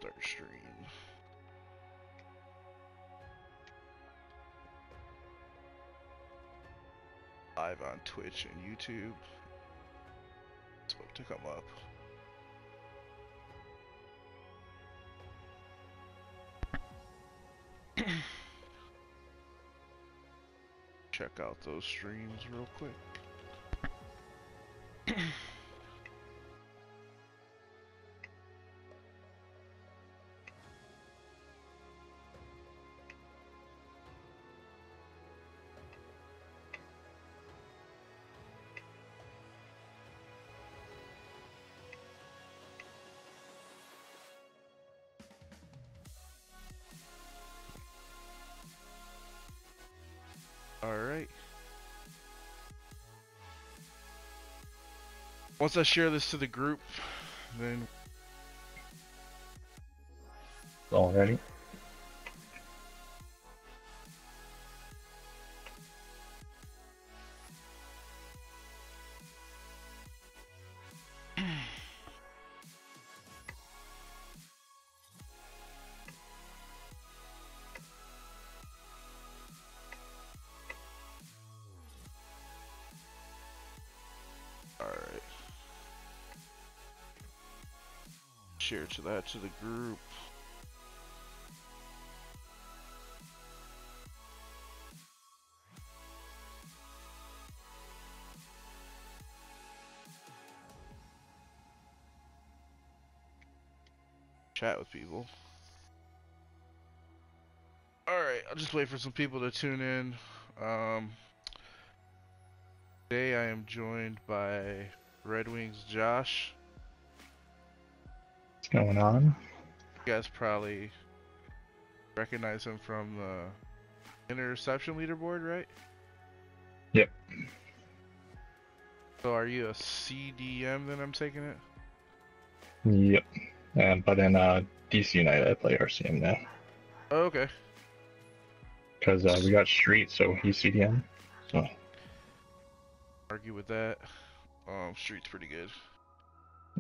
Start stream. Live on Twitch and YouTube. It's about to come up. Check out those streams real quick. Alright. Once I share this to the group, then... All ready? Alright. Share to that to the group. Chat with people. Alright, I'll just wait for some people to tune in. Today I am joined by Red Wings Josh. What's going on? You guys probably recognize him from the interception leaderboard, right? Yep. So are you a CDM then, I'm taking it? Yep. But in DC United, I play RCM now. Oh, okay. Because we got Street, so he's CDM. So. Argue with that. Street's pretty good.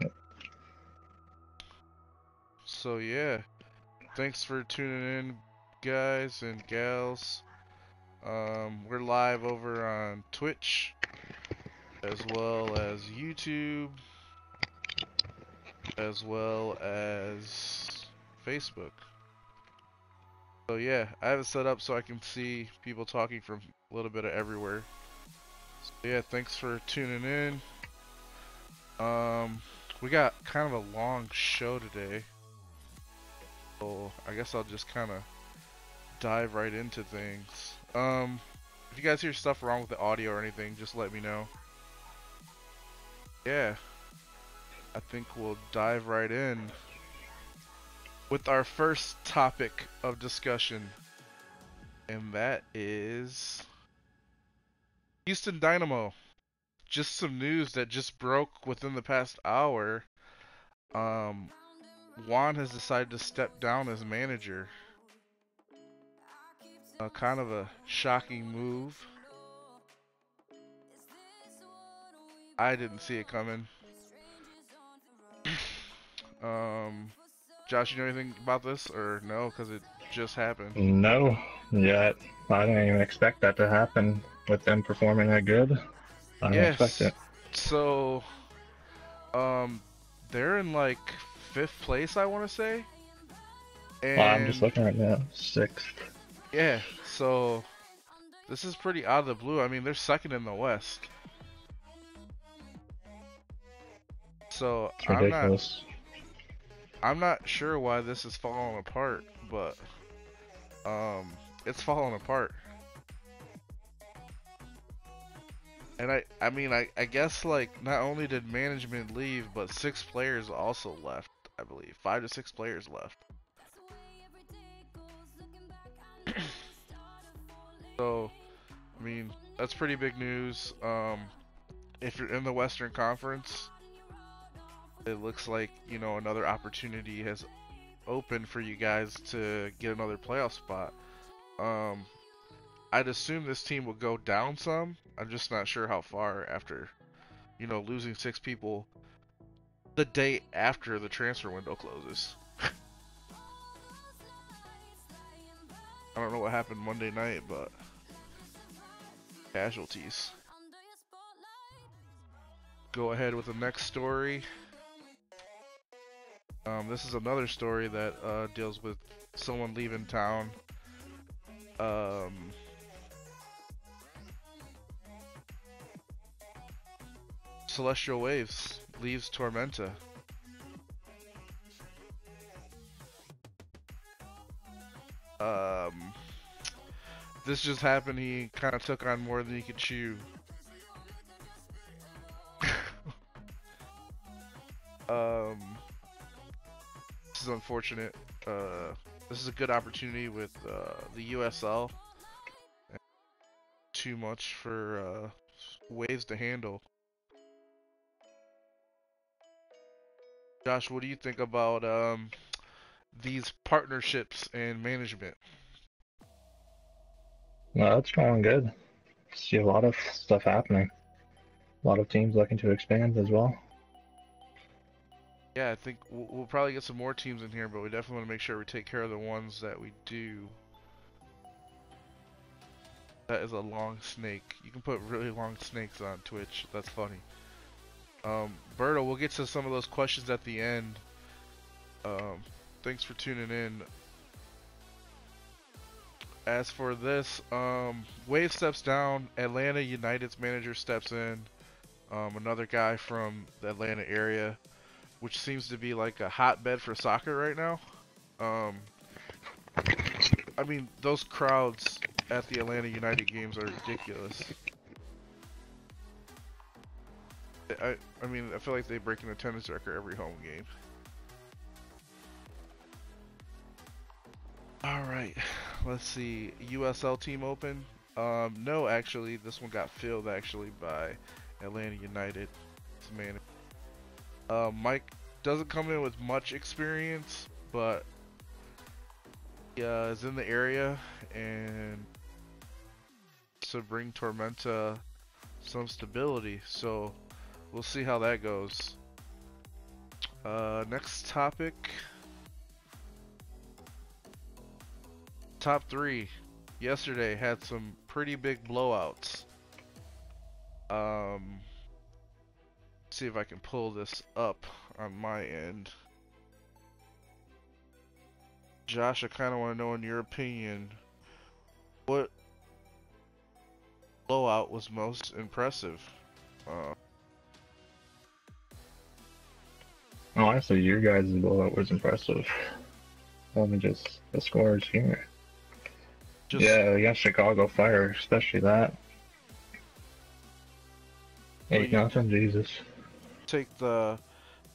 Yep. So yeah, thanks for tuning in, guys and gals. We're live over on Twitch, as well as YouTube, as well as Facebook. So yeah, I have it set up so I can see people talking from a little bit of everywhere. So yeah, thanks for tuning in. We got kind of a long show today. So I guess I'll just kind of dive right into things. If you guys hear stuff wrong with the audio or anything, just let me know. Yeah, I think we'll dive right in with our first topic of discussion, and that is Houston Dynamo. Just some news that just broke within the past hour. Juan has decided to step down as manager. Kind of a shocking move. I didn't see it coming. Josh, you know anything about this or no? Because it just happened. No, yet. I didn't even expect that to happen with them performing that good. I didn't expect it. So, they're in like 5th place, I want to say. And Well, I'm just looking right now. 6th. Yeah, so this is pretty out of the blue. I mean, they're 2nd in the West. So It's ridiculous. I'm not sure why this is falling apart, but it's falling apart. And I mean I guess like not only did management leave, but 6 players also left, I believe. 5 to 6 players left. So, I mean, that's pretty big news. If you're in the Western Conference, it looks like, you know, another opportunity has opened for you guys to get another playoff spot. I'd assume this team will go down some. I'm just not sure how far after, you know, losing 6 people the day after the transfer window closes. I don't know what happened Monday night, but casualties. Go ahead with the next story. This is another story that deals with someone leaving town. Celestial Waves leaves Tormenta. This just happened. He kind of took on more than he could chew. This is unfortunate. This is a good opportunity with the USL. Too much for Waves to handle. Josh, what do you think about these partnerships and management? No, it's going good. See a lot of stuff happening. A lot of teams looking to expand as well. Yeah, I think we'll probably get some more teams in here, but we definitely want to make sure we take care of the ones that we do. That is a long snake. You can put really long snakes on Twitch. That's funny. Berto, we'll get to some of those questions at the end. Thanks for tuning in. As for this, Wave steps down. Atlanta United's manager steps in. Another guy from the Atlanta area, which seems to be like a hotbed for soccer right now. I mean, those crowds at the Atlanta United games are ridiculous. I mean, I feel like they break an attendance record every home game. Alright, let's see. USL team open? No, actually, this one got filled actually by Atlanta United. Mike doesn't come in with much experience, but he is in the area and to bring Tormenta some stability. So we'll see how that goes. Next topic. Top 3 yesterday had some pretty big blowouts. See if I can pull this up on my end. Josh, I kind of want to know, in your opinion, what blowout was most impressive? Honestly, your guys' blowout was impressive. Let me just the scores here. Yeah, against Chicago Fire, especially that. 8-0, Jesus. Take the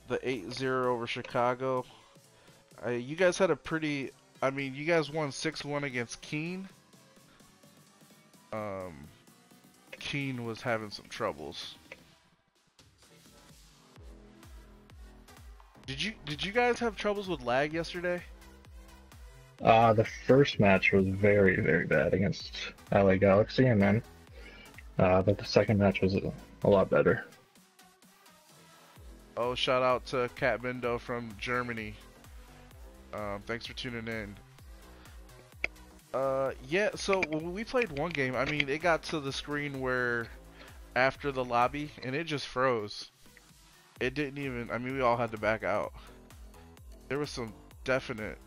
8-0 over Chicago. You guys had a pretty... I mean, you guys won 6-1 against Keene. Keene was having some troubles. Did you guys have troubles with lag yesterday? The first match was very, very bad against LA Galaxy, and then but the second match was a lot better. Oh, shout out to Kat Bindo from Germany. Thanks for tuning in. Yeah, so when we played one game, I mean, it got to the screen where after the lobby, and it just froze. It didn't even, I mean, we all had to back out. There was some definite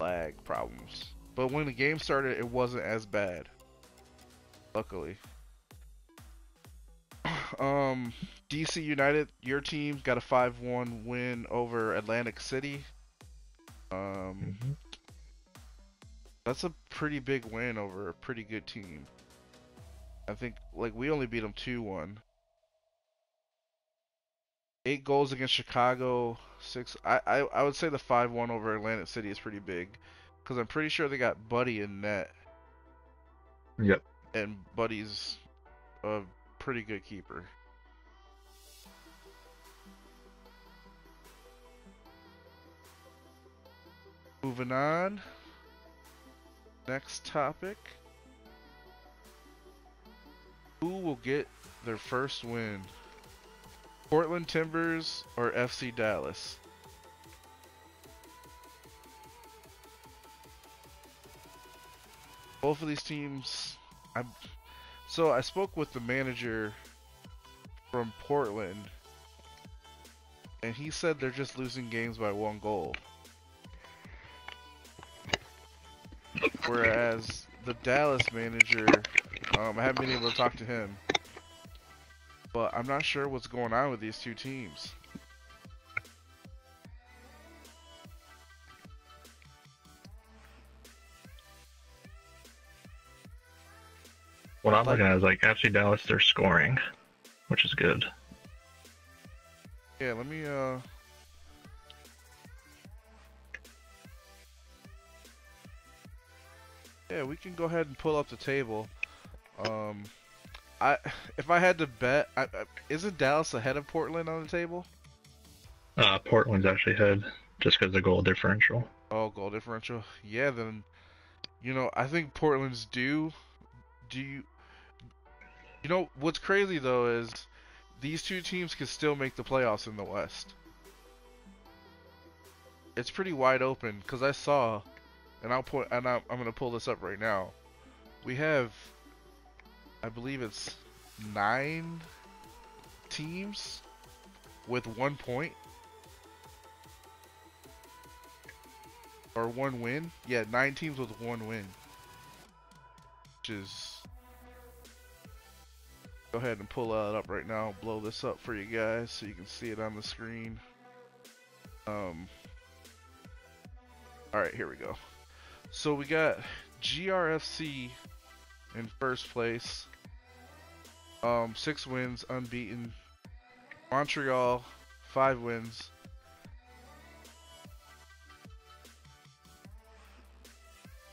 lag problems. But when the game started, it wasn't as bad. Luckily. DC United, your team got a 5-1 win over Atlantic City. That's a pretty big win over a pretty good team. I think, like, we only beat them 2-1. 8 goals against Chicago, 6. I would say the 5-1 over Atlantic City is pretty big, because I'm pretty sure they got Buddy in net. Yep. And Buddy's a pretty good keeper. Moving on. Next topic. Who will get their first win? Portland Timbers or FC Dallas? Both of these teams, I spoke with the manager from Portland, and he said they're just losing games by 1 goal. Whereas the Dallas manager, I haven't been able to talk to him, but I'm not sure what's going on with these two teams. What I'm looking at is like FC Dallas, they're scoring, which is good. Yeah, let me yeah, we can go ahead and pull up the table. If I had to bet, isn't Dallas ahead of Portland on the table? Portland's actually ahead just because of the goal differential. Oh, goal differential. Yeah, then I think Portland's due. Do you what's crazy though is these two teams could still make the playoffs in the West. It's pretty wide open because I saw, and I'm gonna pull this up right now. We have, I believe it's 9 teams with 1 point or 1 win. Yeah, 9 teams with 1 win, which is. Go ahead and pull that up right now. Blow this up for you guys so you can see it on the screen. Alright, here we go. So we got GRFC in first place. 6 wins, unbeaten. Montreal, 5 wins.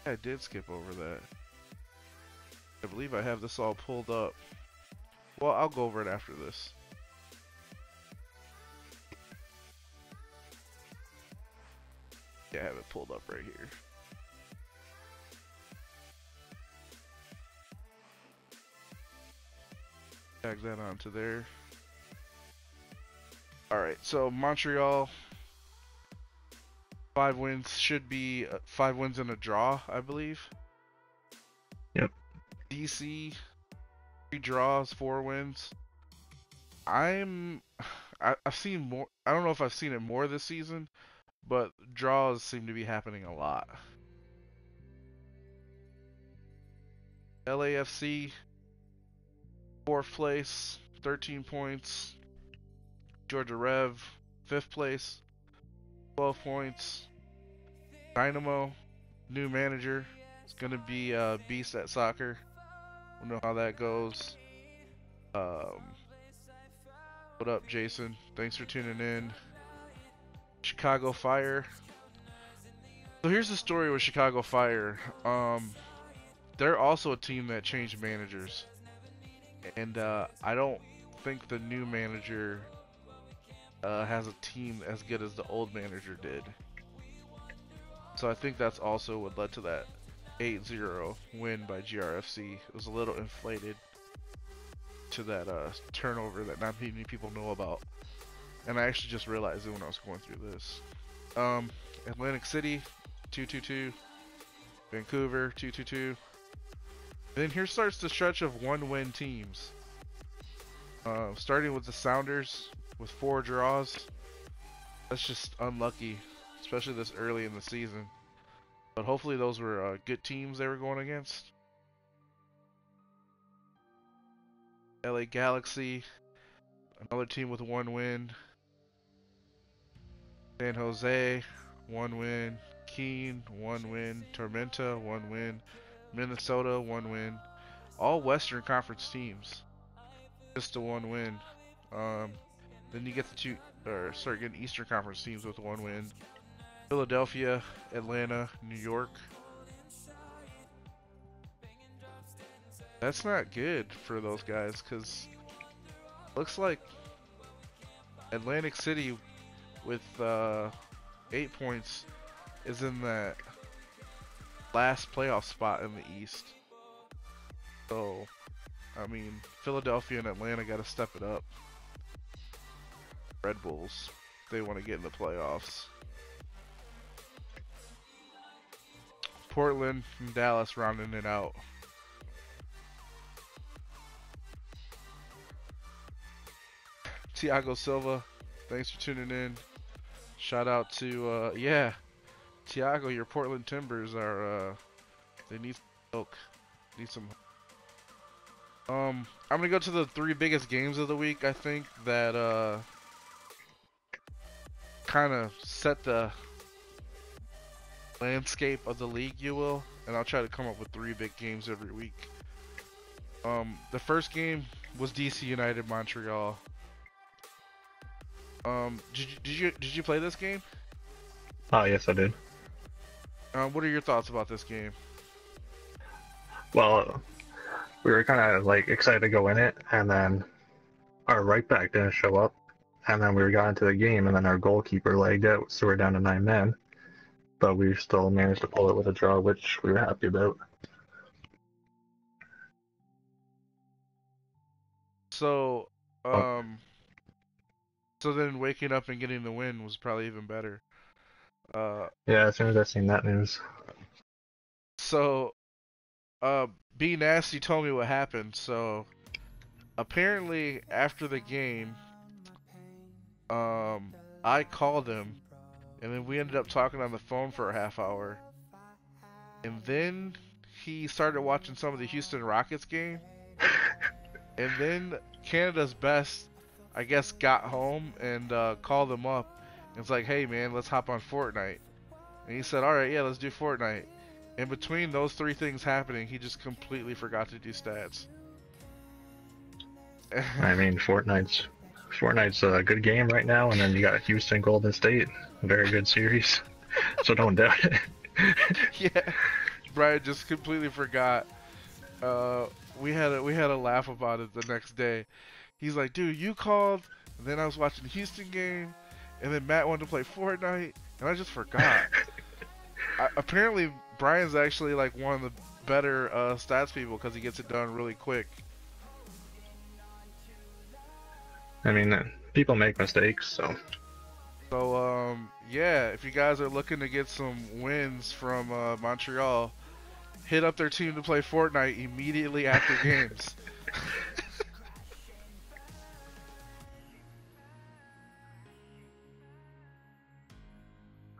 I did skip over that. I believe I have this all pulled up. Well, I'll go over it after this. Yeah, I have it pulled up right here. Tag that onto there. Alright, so Montreal, 5 wins, should be 5 wins and a draw, I believe. Yep. DC, 3 draws, 4 wins. I've seen more. I don't know if I've seen it more this season, but draws seem to be happening a lot. LAFC, 4th place, 13 points. Georgia Rev, 5th place, 12 points. Dynamo, new manager. It's going to be a beast at soccer. We'll know how that goes. What up, Jason? Thanks for tuning in. Chicago Fire. So here's the story with Chicago Fire. They're also a team that changed managers. And I don't think the new manager has a team as good as the old manager did. So I think that's also what led to that 8-0 win by GRFC. It was a little inflated to that turnover that not many people know about. And I actually just realized it when I was going through this. Atlantic City, 2-2-2. Vancouver, 2-2-2. Then here starts the stretch of 1-win teams. Starting with the Sounders with 4 draws. That's just unlucky, especially this early in the season. But hopefully those were good teams they were going against. LA Galaxy, another team with 1 win. San Jose, 1 win. Keene, 1 win. Tormenta, 1 win. Minnesota, 1 win. All Western Conference teams. Just a 1 win. Then you get start getting Eastern Conference teams with 1 win. Philadelphia, Atlanta, New York. That's not good for those guys because looks like Atlantic City with 8 points is in that last playoff spot in the East. So, I mean, Philadelphia and Atlanta got to step it up. Red Bulls, they want to get in the playoffs. Portland and Dallas rounding it out. Thiago Silva, thanks for tuning in. Shout out to yeah, Thiago. Your Portland Timbers are they need milk. Need some. I'm gonna go to the 3 biggest games of the week. I think that kind of set the landscape of the league, you will, and I'll try to come up with 3 big games every week. The first game was DC United Montreal. Did you play this game? Oh, yes, I did. What are your thoughts about this game? Well, we were kind of like excited to go in it, and then our right back didn't show up, and then we got into the game, and then our goalkeeper legged out, so we're down to 9 men. But we still managed to pull it with a draw, which we were happy about. So, so then waking up and getting the win was probably even better. Yeah, as soon as I seen that news. So, B Nasty told me what happened. So, apparently after the game, I called him, and then we ended up talking on the phone for a half hour. And then he started watching some of the Houston Rockets game. And then Canada's Best, I guess, got home and called him up. And it's like, hey man, let's hop on Fortnite. And he said, alright, yeah, let's do Fortnite. And between those 3 things happening, he just completely forgot to do stats. I mean, Fortnite's a good game right now, and then you got Houston Golden State, a very good series. So don't doubt it. Yeah, Brian just completely forgot. We had a laugh about it the next day. He's like, dude, you called, and then I was watching the Houston game, and then Matt wanted to play Fortnite, and I just forgot. Apparently, Brian's actually like one of the better stats people because he gets it done really quick. I mean, people make mistakes, so. So, yeah, if you guys are looking to get some wins from Montreal, hit up their team to play Fortnite immediately after games.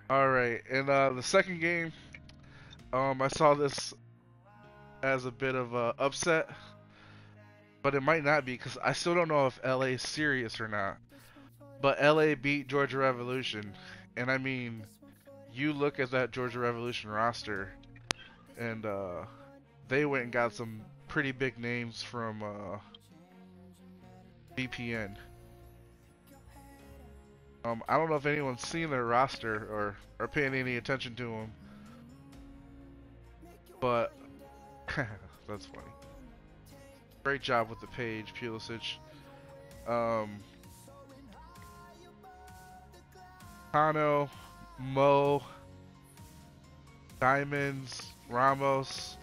Alright, and the second game, I saw this as a bit of a upset, but it might not be because I still don't know if LA is serious or not. But LA beat Georgia Revolution, and I mean, you look at that Georgia Revolution roster, and they went and got some pretty big names from VPN. I don't know if anyone's seen their roster or paying any attention to them, but that's funny. Great job with the page, Pulisic. Tano, Mo, Diamonds, Ramos,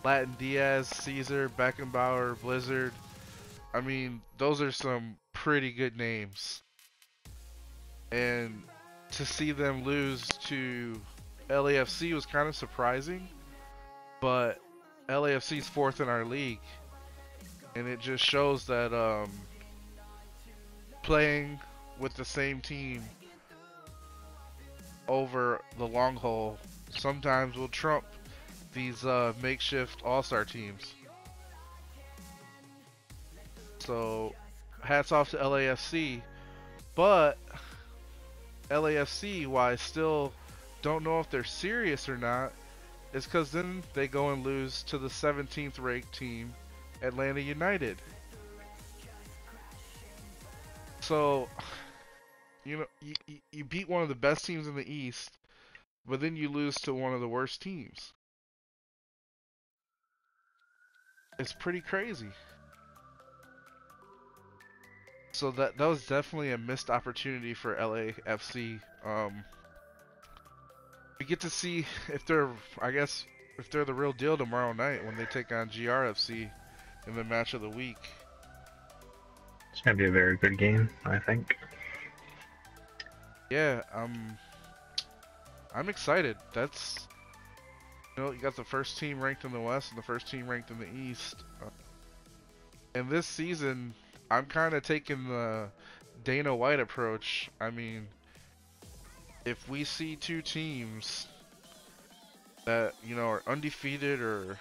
Latin Diaz, Caesar, Beckenbauer, Blizzard. I mean, those are some pretty good names. And to see them lose to LAFC was kind of surprising. But LAFC's 4th in our league. And it just shows that playing with the same team over the long haul sometimes will trump these makeshift all-star teams. So hats off to LAFC, but LAFC, why I still don't know if they're serious or not, is because then they go and lose to the 17th ranked team, Atlanta United. So, you know, you beat one of the best teams in the East, but then you lose to one of the worst teams. It's pretty crazy. So that was definitely a missed opportunity for LAFC. We get to see if they're, I guess, if they're the real deal tomorrow night when they take on GRFC in the match of the week. It's gonna be a very good game, I think. Yeah, I'm excited. That's You know, you got the first team ranked in the West and the first team ranked in the East. And this season, I'm kind of taking the Dana White approach. I mean, if we see two teams that, you know, are undefeated or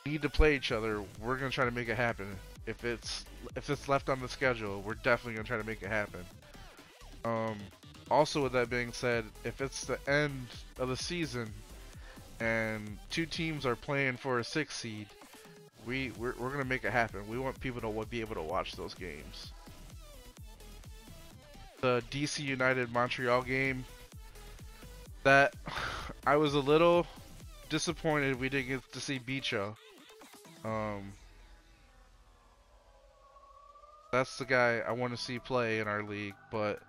need to play each other, we're gonna try to make it happen. If it's left on the schedule, we're definitely gonna try to make it happen. Also, with that being said, if it's the end of the season and two teams are playing for a 6 seed, we're gonna make it happen. We want people to be able to watch those games. The DC United Montreal game, that I was a little disappointed we didn't get to see Bicho. That's the guy I want to see play in our league, but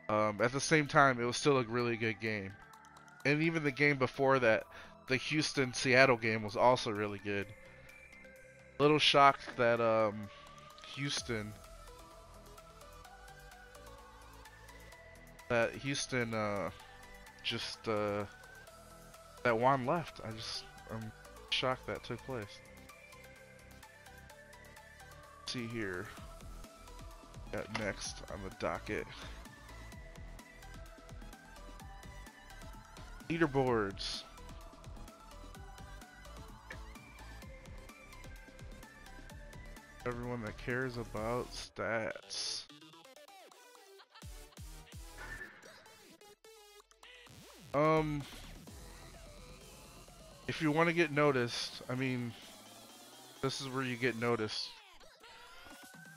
at the same time, it was still a really good game. And even the game before that, the Houston-Seattle game, was also really good. Little shocked that Houston just that Juan left. I'm shocked that took place. Let's see here. Got next on the docket. Leaderboards. Everyone that cares about stats. If you want to get noticed, I mean, this is where you get noticed.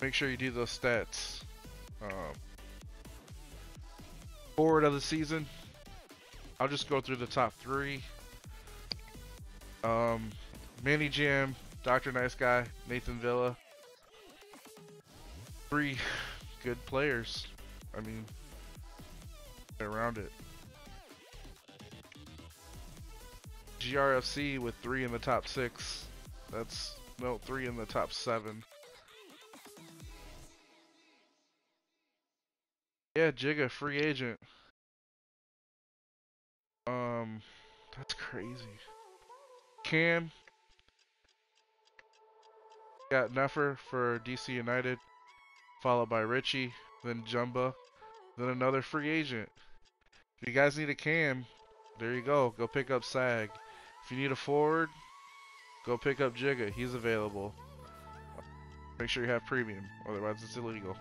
Make sure you do those stats. Forward of the season, I'll just go through the top 3. Manny Jam, Dr. Nice Guy, Nathan Villa. 3 good players. I mean, around it. GRFC with 3 in the top 6. That's, no, 3 in the top 7. Yeah, Jigga, free agent. That's crazy. Cam got Neffer for DC United, followed by Richie, then Jumba, then another free agent. If you guys need a cam, there you go. Go pick up Sag. If you need a forward, go pick up Jigga. He's available. Make sure you have premium, otherwise it's illegal.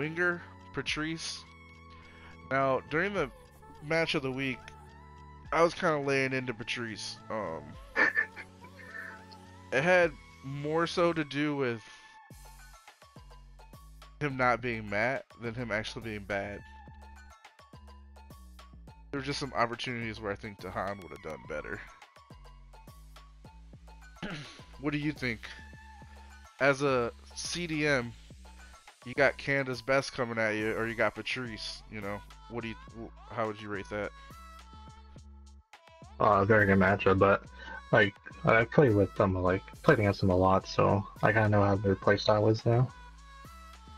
Winger, Patrice. Now, during the match of the week, I was kind of laying into Patrice. It had more so to do with him not being Matt than him actually being bad. There were just some opportunities where I think Tahan would have done better. What do you think? As a CDM, you got Canada's Best coming at you, or you got Patrice, you know, how would you rate that? Very good matchup, but like I played with them, played against them a lot, so I kind of know how their playstyle is now.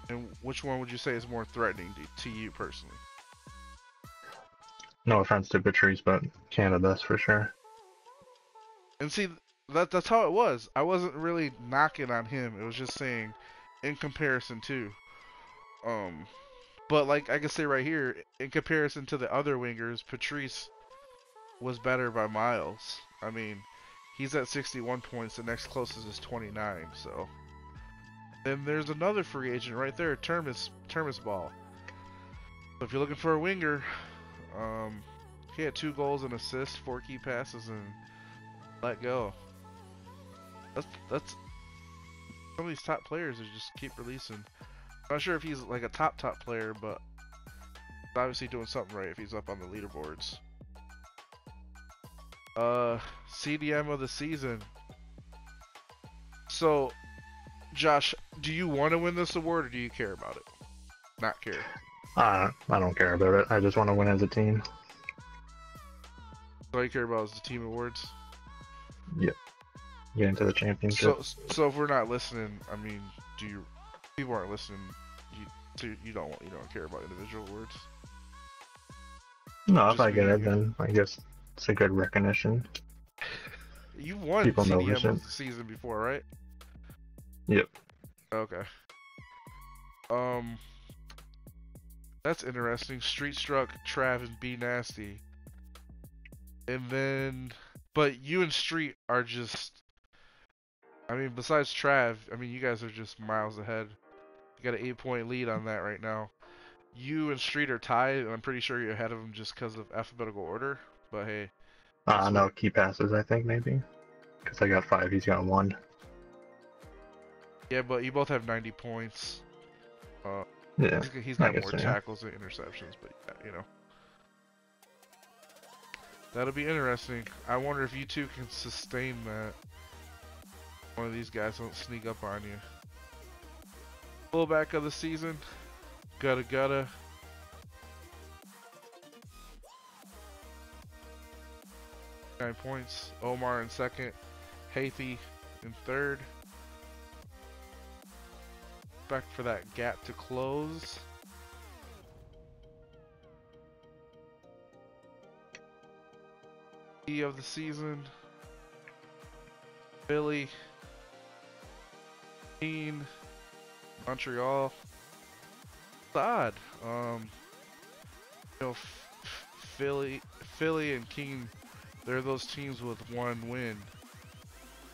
And which one would you say is more threatening to you personally? No offense to Patrice, but Canada Best for sure. And see, that's how it was. I wasn't really knocking on him. It was just saying, in comparison to, but like I can say right here, in comparison to the other wingers, Patrice was better by miles. I mean, he's at 61 points. The next closest is 29. So, then there's another free agent right there, Termis Ball. So if you're looking for a winger, he had 2 goals and assists, 4 key passes, and let go. That's some of these top players that just keep releasing. I'm not sure if he's like a top player, but he's obviously doing something right if he's up on the leaderboards. CDM of the season. So, Josh, do you want to win this award or do you care about it? Not care. I don't care about it. I just want to win as a team. All you care about is the team awards? Yep. Get into the championship. So if we're not listening, I mean, people aren't listening, you don't care about individual awards? No, if just I get being it, you. then I guess it's a good recognition. You won People CDM notice it. of the season before, right? Yep. Okay. Um, that's interesting. Street Struck, Trav, and B Nasty. And then, but you and Street are just, I mean, besides Trav, I mean, you guys are just miles ahead. You got an 8-point lead on that right now. You and Street are tied, and I'm pretty sure you're ahead of him just because of alphabetical order. But hey, that's what. No, key passes, I think, maybe. Because I got 5, he's got 1. Yeah, but you both have 90 points. Uh, Yeah, he's I got guess more so, yeah. tackles and interceptions, but yeah, you know. That'll be interesting. I wonder if you two can sustain that. One of these guys won't sneak up on you. Fullback of the season. Gutta. 9 points. Omar in second. Hathi in third. Back for that gap to close. E of the season. Philly. Keene. Montreal. It's odd. You know, Philly and Keene, they're those teams with 1 win.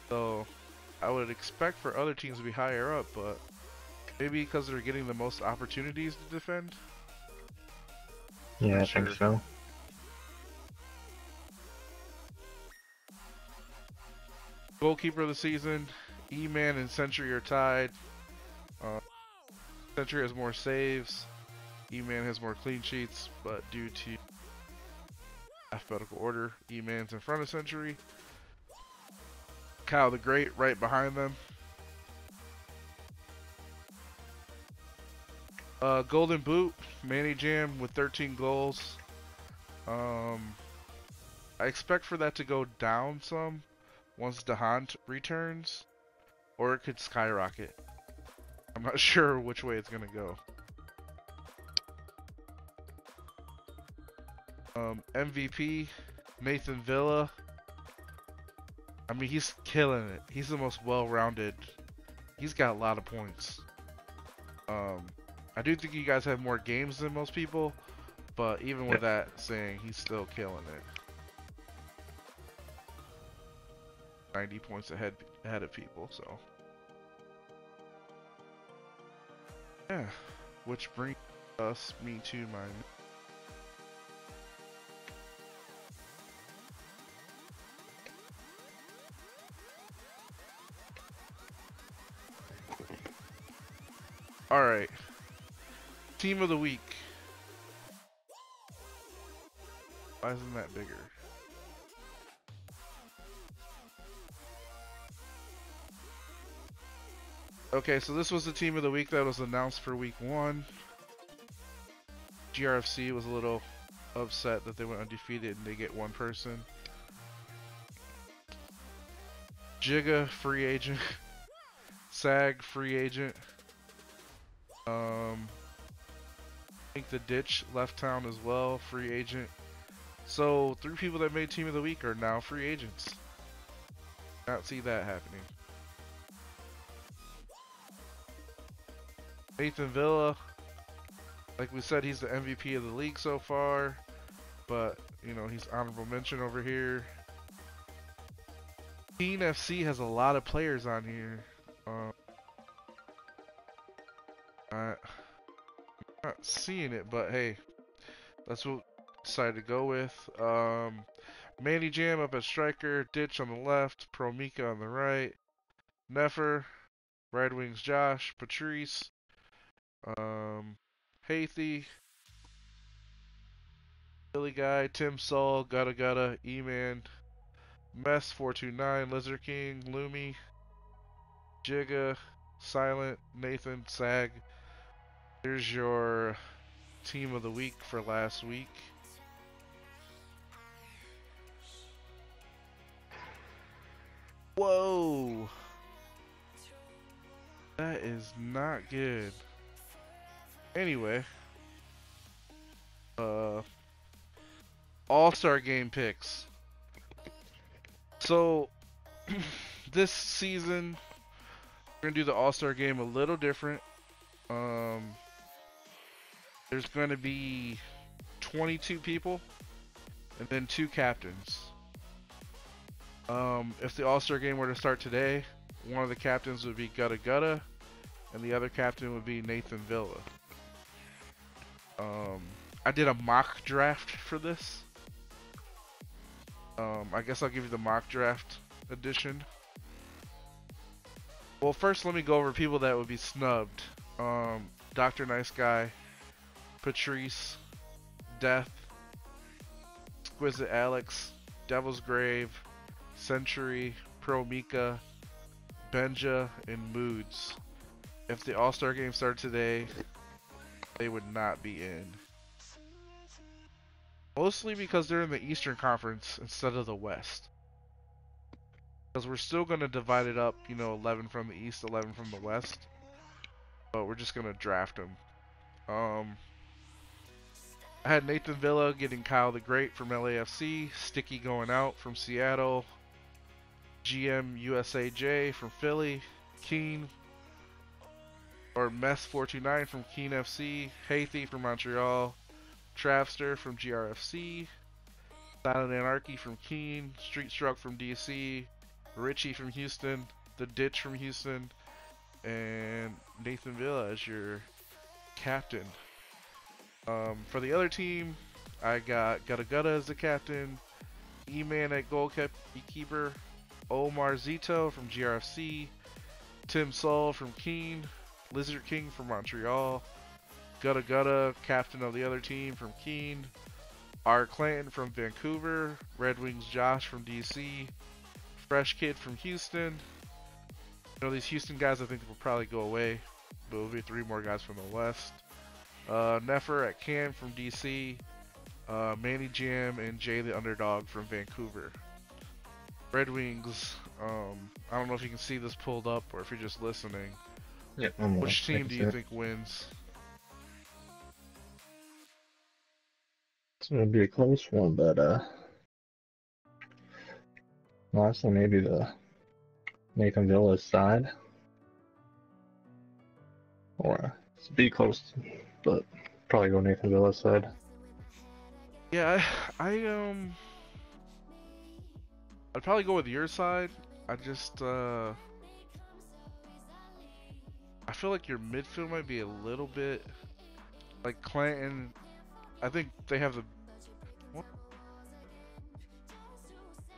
So I would expect for other teams to be higher up, but maybe because they're getting the most opportunities to defend. Yeah, Not I think sure. so. Goalkeeper of the season, E-Man and Century are tied. Century has more saves. E-Man has more clean sheets, but due to alphabetical order, E-Man's in front of Century. Kyle the Great right behind them. Golden Boot, Manny Jam with 13 goals. I expect for that to go down some once DeHaan returns, or it could skyrocket. I'm not sure which way it's gonna go. MVP, Nathan Villa. I mean, he's killing it. He's the most well-rounded. He's got a lot of points. I do think you guys have more games than most people, but even with that saying, he's still killing it. 90 points ahead of people, so yeah. Which brings me to my Alright. Team of the week. Why isn't that bigger? Okay, so this was the team of the week that was announced for week 1. GRFC was a little upset that they went undefeated and they get 1 person. Jigga, free agent. Sag, free agent. I think the Ditch left town as well, free agent. So 3 people that made team of the week are now free agents. Not see that happening. Nathan Villa, like we said, he's the MVP of the league so far, but you know, he's honorable mention over here. Teen FC has a lot of players on here. I'm not seeing it, but hey, that's what I decided to go with. Manny Jam up at striker, Ditch on the left, Pro Mika on the right, Nefer, Red Wings Josh, Patrice, Hathi, Billy Guy, Tim Saul, Gutta, E-Man, Mess 429, Lizard King, Loomy, Jigga, Silent, Nathan, Sag. Here's your team of the week for last week. Whoa! That is not good. Anyway, All-Star Game picks. So this season we're gonna do the All-Star Game a little different. There's gonna be 22 people and then 2 captains. If the All-Star Game were to start today, one of the captains would be Gutta Gutta, and the other captain would be Nathan Villa. I did a mock draft for this. I guess I'll give you the mock draft edition. Well, first let me go over people that would be snubbed. Dr. Nice Guy, Patrice, Death, Exquisite Alex, Devil's Grave, Century, Pro Mika, Benja, and Moods. If the All-Star Game started today, they would not be in. Mostly because they're in the Eastern Conference instead of the West. Because we're still going to divide it up, 11 from the East, 11 from the West. But we're just going to draft them. I had Nathan Villa getting Kyle the Great from LAFC, Sticky going out from Seattle, GM USAJ from Philly, Keen, or Mess429 from Keen FC, Haithy from Montreal, Travster from GRFC, Silent Anarchy from Keen, Street Struck from DC, Richie from Houston, The Ditch from Houston, and Nathan Villa as your captain. For the other team, I got Gutta Gutta as the captain, E-Man at goalkeeper, Omar Zito from GRFC, Tim Saul from Keen, Lizard King from Montreal, Gutta Gutta, captain of the other team from Keen, R. Clanton from Vancouver, Red Wings Josh from DC, Fresh Kid from Houston. These Houston guys I think will probably go away, but there'll be 3 more guys from the West. Nefer at Can from DC, Manny Jam, and Jay the Underdog from Vancouver. Red Wings, I don't know if you can see this pulled up or if you're just listening. Yeah, Which team do you think wins? It's gonna be a close one, but honestly, maybe the Nathan Villa's side, or it's be close, but probably go Nathan Villa's side. Yeah, I'd probably go with your side. I feel like your midfield might be a little bit like Clanton. I think they have the.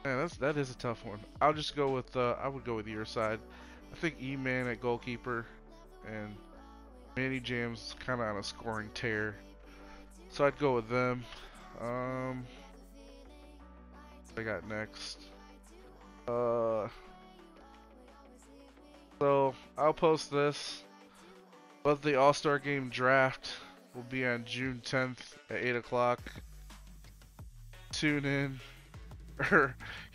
Man, that is a tough one. I'll just go with. I would go with your side. I think E-Man at goalkeeper, and Manny Jam's kind of on a scoring tear, so I'd go with them. What I got next. So I'll post this, but the All-Star Game draft will be on June 10th at 8 o'clock. Tune in.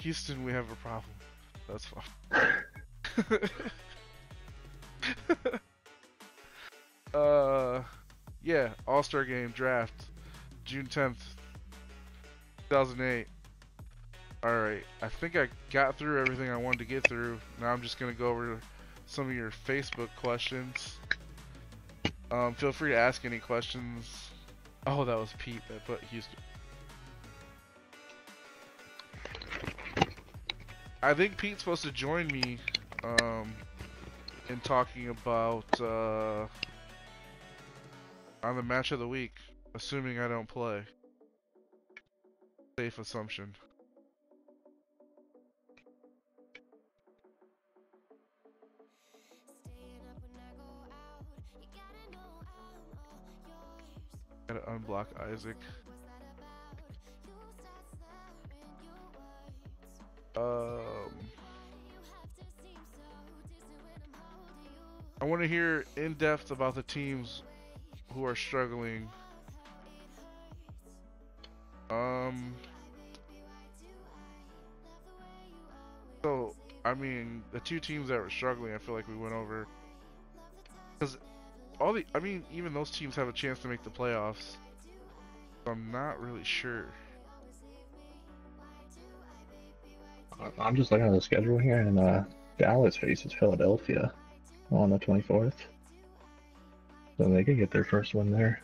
Houston, we have a problem. That's fine. Yeah, All-Star Game draft, June 10th, 2008. Alright, I think I got through everything I wanted to get through. Now I'm just going to go over some of your Facebook questions. Feel free to ask any questions. Oh, that was Pete that put Houston. I think Pete's supposed to join me in talking about on the match of the week, assuming I don't play. Safe assumption. Gotta unblock Isaac. I want to hear in depth about the teams who are struggling. So I mean, the 2 teams that were struggling, I feel like we went over, because even those teams have a chance to make the playoffs. So I'm not really sure. I'm just looking at the schedule here, and Dallas faces Philadelphia on the 24th, so they could get their first win there.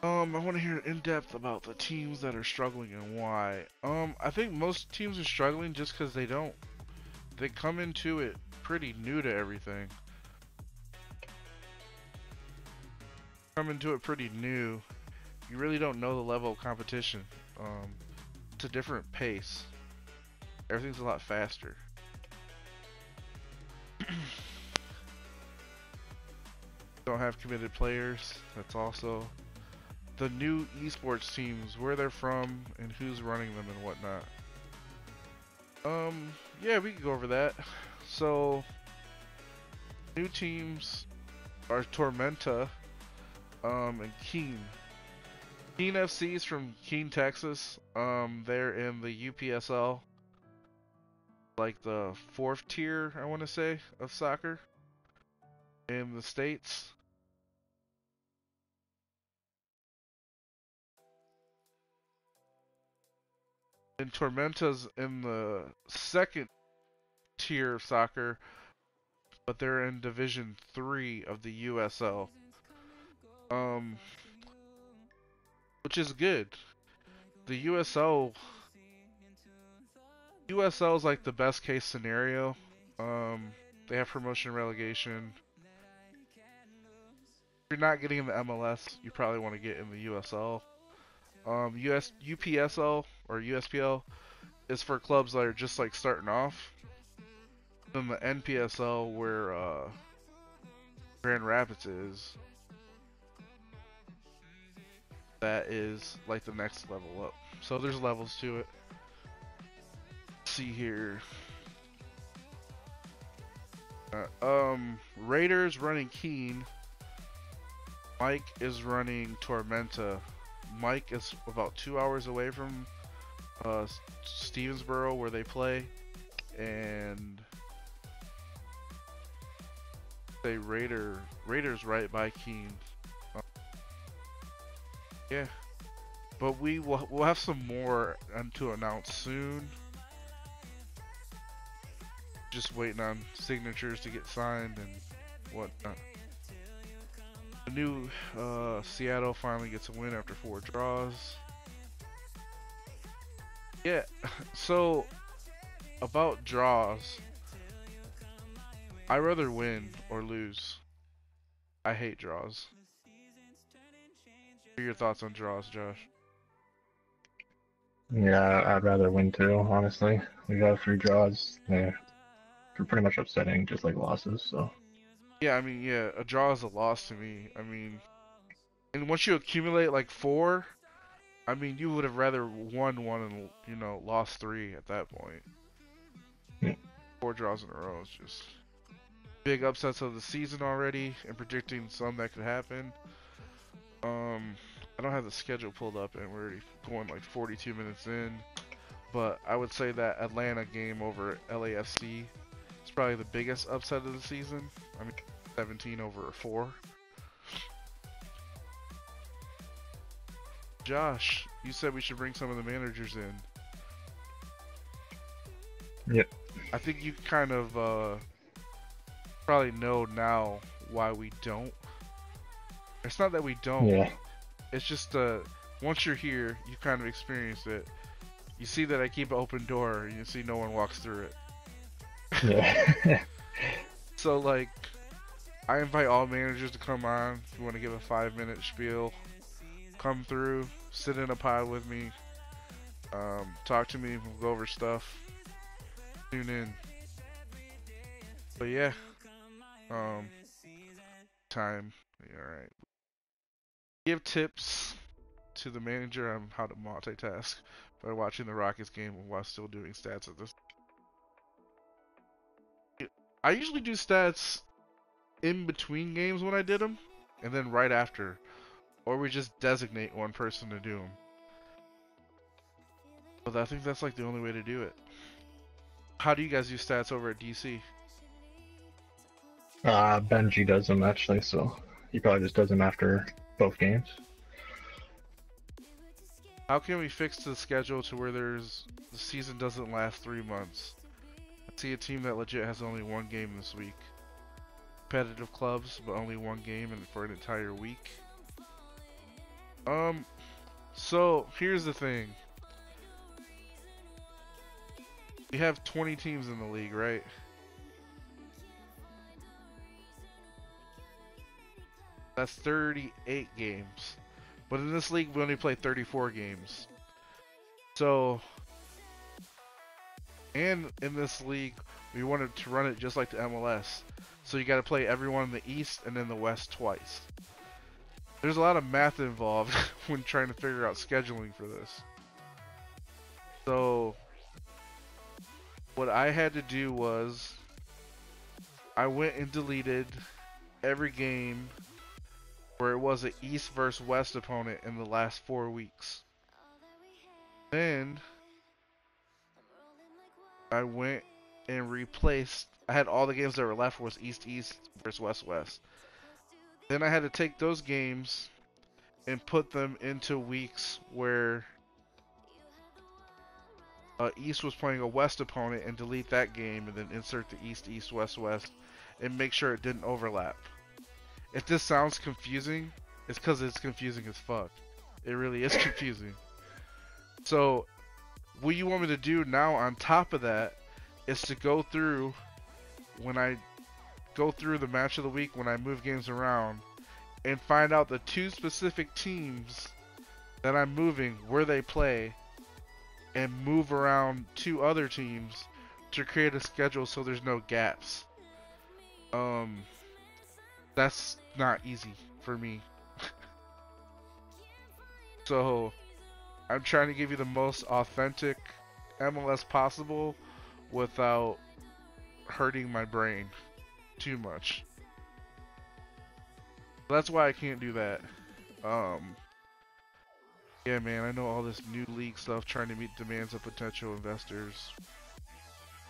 I want to hear in depth about the teams that are struggling and why. I think most teams are struggling just because they come into it pretty new to everything. Come into it pretty new. You really don't know the level of competition. It's a different pace. Everything's a lot faster. Don't have committed players. That's also the new esports teams, where they're from and who's running them and whatnot. Yeah, we can go over that. So, new teams are Tormenta, and Keen. Keen FC is from Keene, Texas. They're in the UPSL, like the 4th tier, I want to say, of soccer in the States. And Tormenta's in the 2nd tier of soccer, but they're in Division 3 of the USL. Which is good. The USL is like the best case scenario. They have promotion and relegation. If you're not getting in the MLS, you probably want to get in the USL. UPSL or USPL is for clubs that are just like starting off. Then the NPSL, where Grand Rapids is, that is like the next level up. So there's levels to it. Let's see here. Raiders running Keene. Mike is running Tormenta. Mike is about 2 hours away from Stevensboro, where they play, and say Raiders right by Keene. Yeah, but we'll have some more to announce soon. Just waiting on signatures to get signed and whatnot. The new Seattle finally gets a win after 4 draws. Yeah, so about draws, I rather win or lose. I hate draws. What are your thoughts on draws, Josh? Yeah, I'd rather win too, honestly. We got 3 draws. They're pretty much upsetting, just like losses, so. Yeah, I mean, yeah, a draw is a loss to me. I mean, and once you accumulate like 4, I mean, you would have rather won 1 and, you know, lost 3 at that point. Yeah. 4 draws in a row is just big upsets of the season already, and predicting some that could happen. I don't have the schedule pulled up, and we're already going like 42 minutes in. But I would say that Atlanta game over LAFC is probably the biggest upset of the season. I mean, 17 over 4. Josh, you said we should bring some of the managers in. Yep. I think you kind of probably know now why we don't. It's not that we don't. Yeah. It's just once you're here, you kind of experience it. You see that I keep an open door, and you see no one walks through it. Yeah. So like, I invite all managers to come on. If you want to give a 5-minute spiel, come through, sit in a pod with me, talk to me, we'll go over stuff, tune in. But yeah, time. Alright. Give tips to the manager on how to multitask by watching the Rockets game while still doing stats at this. I usually do stats in between games when I did them, and then right after. Or we just designate one person to do them. But I think that's like the only way to do it. How do you guys do stats over at DC? Benji does them actually, so he probably just does them after both games. How can we fix the schedule to where the season doesn't last 3 months? I see a team that legit has only one game this week. Competitive clubs, but only one game and for an entire week. So here's the thing. We have 20 teams in the league, right? That's 38 games. But in this league, we only play 34 games. So, and in this league, we wanted to run it just like the MLS. So you got to play everyone in the East and then the West twice. There's a lot of math involved when trying to figure out scheduling for this. So, what I had to do was, I went and deleted every game where it was an East versus West opponent in the last 4 weeks. Then I went and replaced. I had all the games that were left was East versus West West. Then I had to take those games and put them into weeks where East was playing a West opponent and delete that game and then insert the East West West and make sure it didn't overlap. If this sounds confusing, it's because it's confusing as fuck. It really is confusing. So, what you want me to do now on top of that is to go through, when I go through the match of the week, when I move games around, and find out the 2 specific teams that I'm moving, where they play, and move around 2 other teams to create a schedule so there's no gaps. That's not easy for me. So I'm trying to give you the most authentic MLS possible without hurting my brain too much. That's why I can't do that. Yeah, man, I know all this new league stuff, trying to meet demands of potential investors.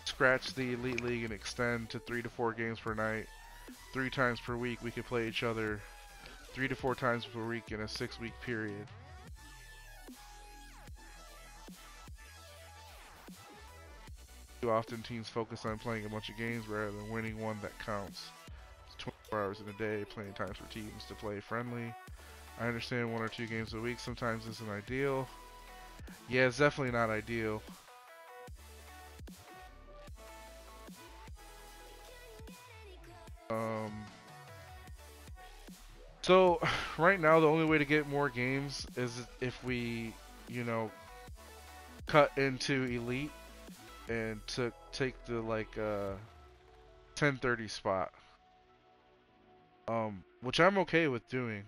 Scratch the Elite League and extend to 3 to 4 games per night. 3 times per week we could play each other 3 to 4 times per week in a 6-week period. Too often teams focus on playing a bunch of games rather than winning one that counts. It's 24 hours in a day, plenty times for teams to play friendly. I understand 1 or 2 games a week sometimes isn't ideal. Yeah, it's definitely not ideal. So right now the only way to get more games is if we, you know, cut into Elite and take the like 10:30 spot. Which I'm okay with doing.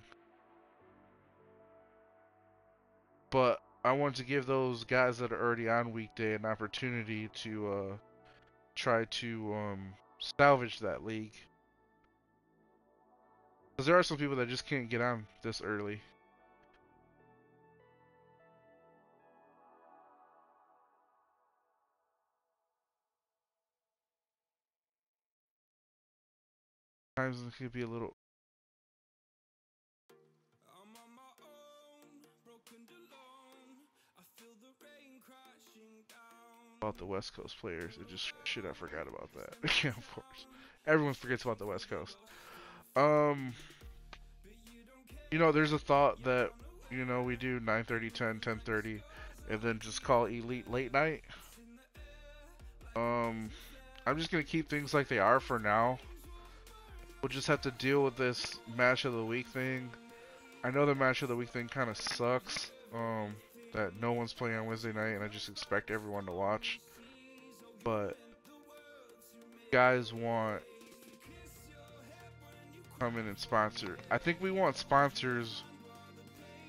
But I want to give those guys that are already on weekday an opportunity to try to salvage that league. Because there are some people that just can't get on this early. Sometimes it could be a little... About the West Coast players. It just... Shit, I forgot about that. Yeah, of course. Everyone forgets about the West Coast. You know, there's a thought that, you know, we do 9:30, 10, 10:30, and then just call Elite late night. I'm just gonna keep things like they are for now. We'll just have to deal with this match of the week thing. I know the match of the week thing kind of sucks. That no one's playing on Wednesday night, and I just expect everyone to watch. But guys want come in and sponsor. I think we want sponsors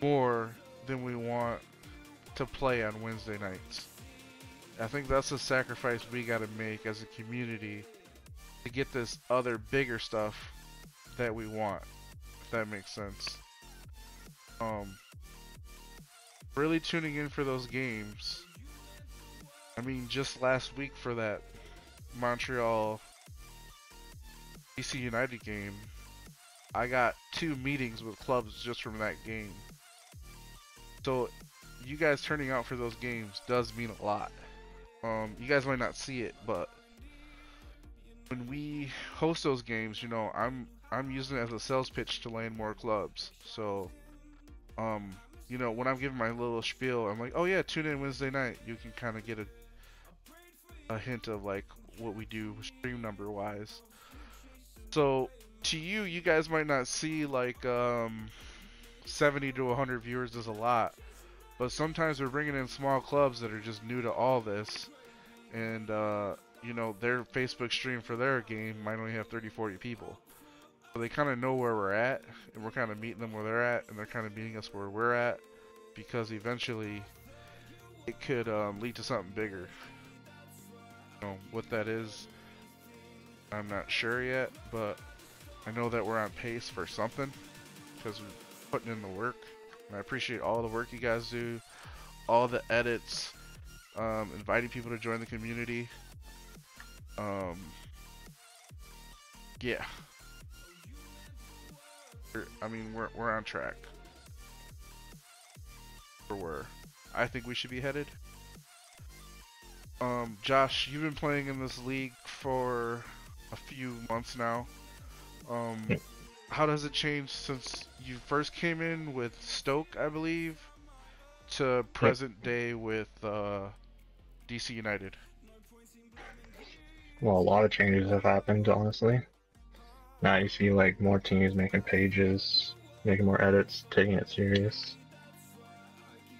more than we want to play on Wednesday nights. I think that's a sacrifice we gotta make as a community to get this other bigger stuff that we want, if that makes sense. Really tuning in for those games. I mean, just last week for that Montreal DC United game, I got 2 meetings with clubs just from that game. So you guys turning out for those games does mean a lot. You guys might not see it, but when we host those games, you know, I'm using it as a sales pitch to land more clubs. So, um, you know, when I'm giving my little spiel, I'm like, oh yeah, tune in Wednesday night. You can kind of get a hint of like what we do stream number wise. So to you, you guys might not see like 70 to 100 viewers is a lot, but sometimes we're bringing in small clubs that are just new to all this, and you know, their Facebook stream for their game might only have 30, 40 people. So they kind of know where we're at, and we're kind of meeting them where they're at, and they're kind of meeting us where we're at, because eventually it could lead to something bigger. You know, what that is, I'm not sure yet, but I know that we're on pace for something, because we're putting in the work. And I appreciate all the work you guys do, all the edits, inviting people to join the community. Yeah. I mean, we're on track. I think we should be headed. Josh, you've been playing in this league for a few months now. How does it change since you first came in with Stoke, I believe, to present day with DC United? Well, a lot of changes have happened, honestly. Now you see like more teams making pages, making more edits, taking it serious,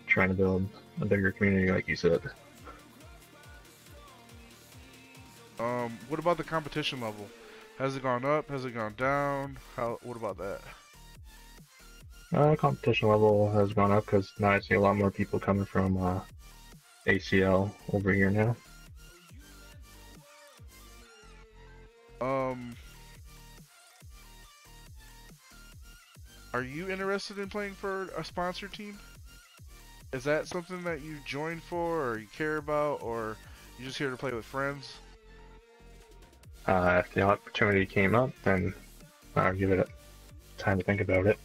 trying to build a bigger community, like you said. What about the competition level? Has it gone up? Has it gone down? What about that? Competition level has gone up because now I see a lot more people coming from ACL over here now. Are you interested in playing for a sponsor team? Is that something that you joined for, or you care about, or you just here to play with friends? If the opportunity came up, then I'll give it time to think about it.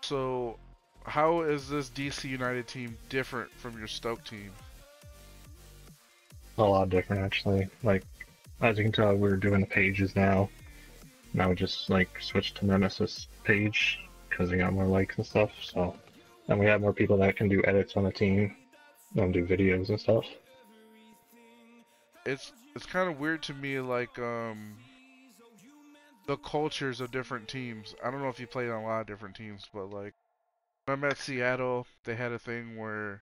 So, how is this DC United team different from your Stoke team? A lot different, actually. Like, as you can tell, we're doing the pages now. Now we just like switched to Nemesis page because we got more likes and stuff. So, and we have more people that can do edits on the team and do videos and stuff. It's kind of weird to me, like the cultures of different teams. I don't know if you played on a lot of different teams, but like when I'm at Seattle, they had a thing where,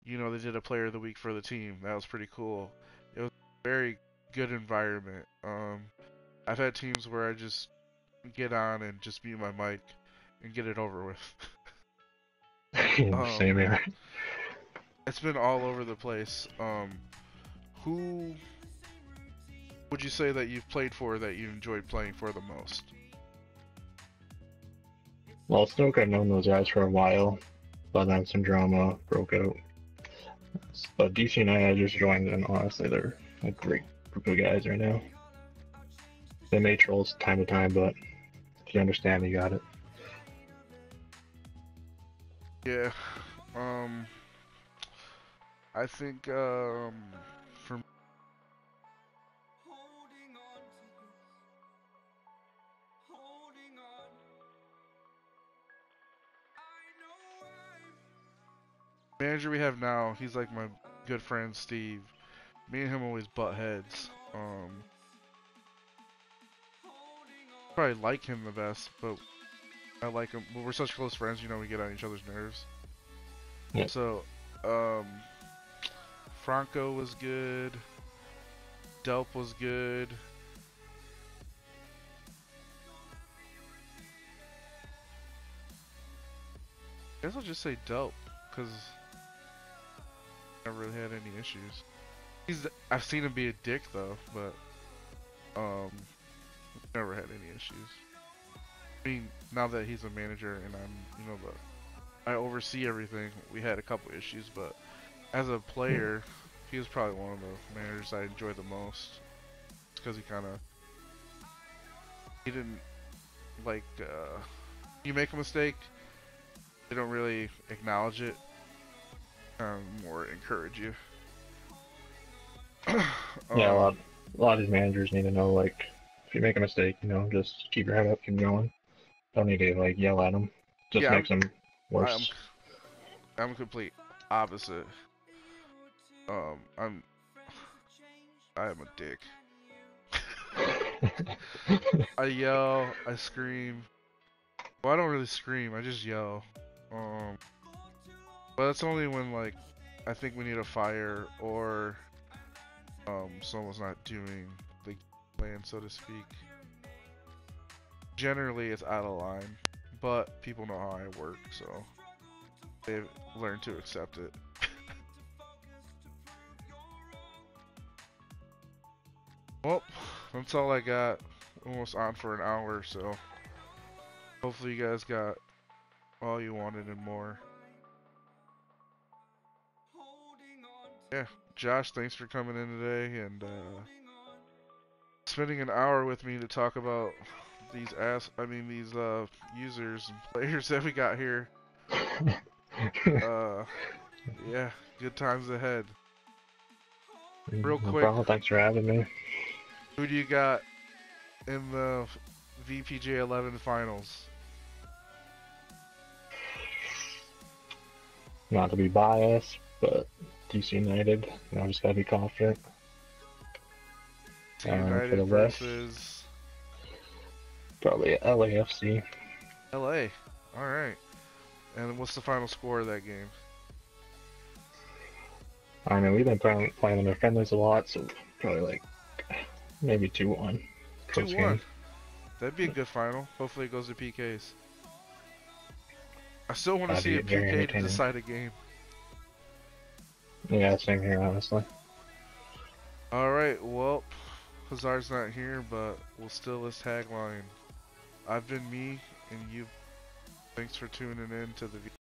you know, they did a player of the week for the team. That was pretty cool. It was a very good environment. I've had teams where I just get on and just mute my mic and get it over with. Same here. It's been all over the place. Who would you say that you've played for that you enjoyed playing for the most? Well, Stoke, I've known those guys for a while, but then some drama broke out. But DC and I just joined, and honestly, they're a great group of guys right now. They may trolls time to time, but if you understand, you got it. Yeah, I think for manager we have now, he's like my good friend Steve. Me and him always butt heads. Probably like him the best, but I like him. We're such close friends, you know, we get on each other's nerves. Yeah. So, Franco was good. Delp was good. I guess I'll just say Delp, because I never really had any issues. I've seen him be a dick though, but never had any issues. I mean, now that he's a manager and I'm, you know, I oversee everything, we had a couple issues, but as a player, he was probably one of the managers I enjoyed the most. Because he didn't like you make a mistake, they don't really acknowledge it. More encourage you. Yeah, um, a lot of these managers need to know, like, if you make a mistake, you know, just keep your head up, keep going. Don't need to like yell at them. Just yeah, makes them I'm worse. I'm complete opposite. Um, I'm I am a dick. I yell, I scream. Well, I don't really scream. I just yell. Um, but that's only when like I think we need a fire or someone's not doing the plan, so to speak. Generally, it's out of line, but people know how I work, so they've learned to accept it. Well, that's all I got. Almost on for an hour, so hopefully you guys got all you wanted and more. Yeah, Josh, thanks for coming in today and spending an hour with me to talk about these these users and players that we got here. Uh, yeah, good times ahead. Real No quick, problem. Thanks for having me. who do you got in the VPGA 11 finals? Not to be biased, but DC United. You know, just gotta be confident. DC For United the West, versus probably LAFC. LA. All right. And what's the final score of that game? I mean, we've been playing in their friendlies a lot, so probably like maybe 2-1. Close 2-1. game. That'd be a good final. Hopefully it goes to PKs. I still want to That'd see be a very PK to entertaining. decide a game. Yeah, same here, honestly. All right. Well, Hazard's not here, but we'll steal his tagline. I've been me, and you. Thanks for tuning in to the